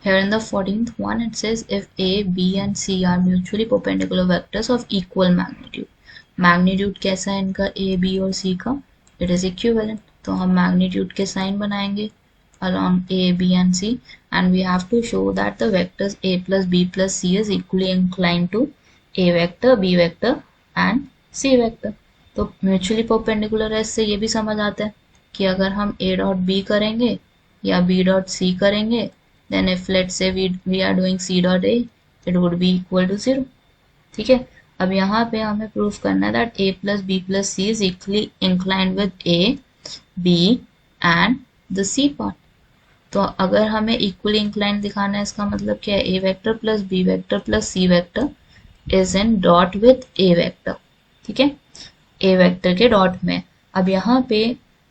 Here in the 14th one it says if A, B and C are mutually perpendicular vectors of equal magnitude. Magnitude कैसा है इनका A, B और C का? It is equivalent. तो हम magnitude के sign बनाएंगे along A, B and C and we have to show that the vectors A plus B plus C is equally inclined to A vector, B vector and C vector. तो mutually perpendicular है, इससे ये भी समझ आता है कि अगर हम A डॉट B करेंगे या B डॉट C करेंगे, then if let's say we are doing C dot A, it would be equal to 0. ठीक है, अब यहाँ पे हमें प्रूफ करना है that A plus B plus C is equally inclined with A, B and the C part. तो अगर हमें equally inclined दिखाना है, इसका मतलब क्या है? A vector plus B vector plus C vector is in dot with A vector. ठीक है, A vector के डॉट में. अब यहाँ पे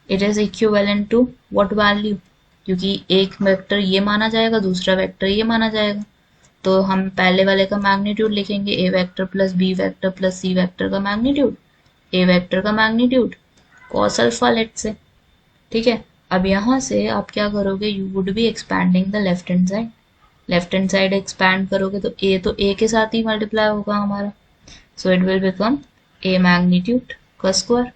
it is equivalent to what value? क्योंकि एक वेक्टर ये माना जाएगा, दूसरा वेक्टर ये माना जाएगा, तो हम पहले वाले का मैग्नीट्यूड लिखेंगे A vector plus B vector plus C vector का मैग्नीट्यूड, ए वेक्टर का magnitude cos alpha let say. ठीक है, अब यहाँ से आप क्या करोगे? You would be expanding the left hand side. Left hand side expand करोगे तो ए के साथ ही मल्टीप्लाई होगा हमारा, so it will become A magnitude का स्क्वायर.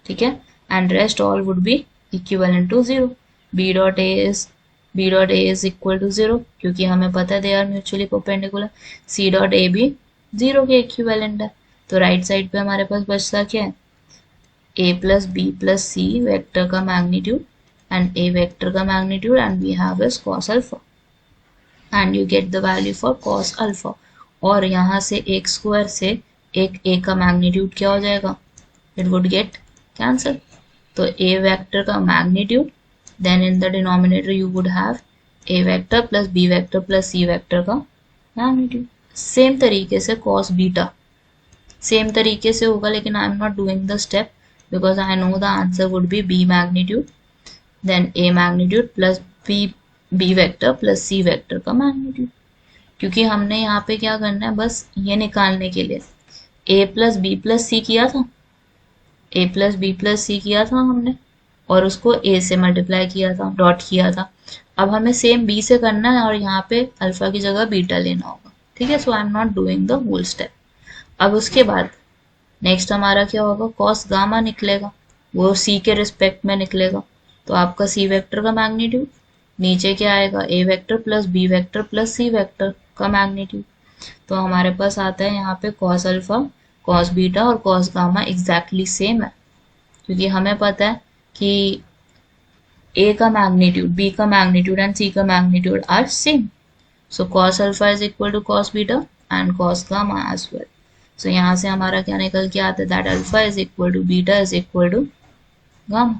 ठीक है, and rest all would be equivalent to 0. B dot A is equal to 0 क्योंकि हमें पता है they are mutually perpendicular. C dot A भी 0 के इक्विवेलेंट है. तो राइट साइड पे हमारे पास बचता क्या है? A plus B plus C vector का मैग्नीट्यूड एंड A वेक्टर का magnitude and we have is cos alpha and you get the value for cos alpha. और यहाँ से एक स्क्वायर से एक A का मैग्नीट्यूड क्या हो जाएगा? It would get cancel. तो A वेक्टर का magnitude, then in the denominator you would have A vector plus B vector plus C vector का magnitude. सेम तरीके से cos बीटा सेम तरीके से होगा, लेकिन I am not doing the step because I know the answer would be B magnitude then A magnitude plus B vector plus C vector का magnitude. क्योंकि हमने यहाँ पे क्या करना है, बस ये निकालने के लिए A plus B plus C किया था, A plus B plus C किया था हमने और उसको A से मल्टीप्लाई किया था, डॉट किया था. अब हमें सेम B से करना है और यहाँ पे अल्फा की जगह बीटा लेना होगा. ठीक है, so I am not doing the whole step. अब उसके बाद नेक्स्ट हमारा क्या होगा? कॉस गामा निकलेगा, वो C के रिस्पेक्ट में निकलेगा. तो आपका C वेक्टर का मैग्नीट्यूड नीचे क्या आएगा? A vector plus B vector plus C vector का मैग्नीट्यूड. तो हमारे पास आता है यहाँ पे कॉस अल्फा, कॉस बीटा और कॉस गामा एग्जैक्टली सेम है, क्योंकि हमें पता है कि A का मैग्नीट्यूड, B का मैग्नीट्यूड एंड C का magnitude are same. So cos alpha is equal to cos beta and cos gamma as well. So यहाँ से हमारा क्या निकल के आता है? That alpha is equal to beta is equal to gamma.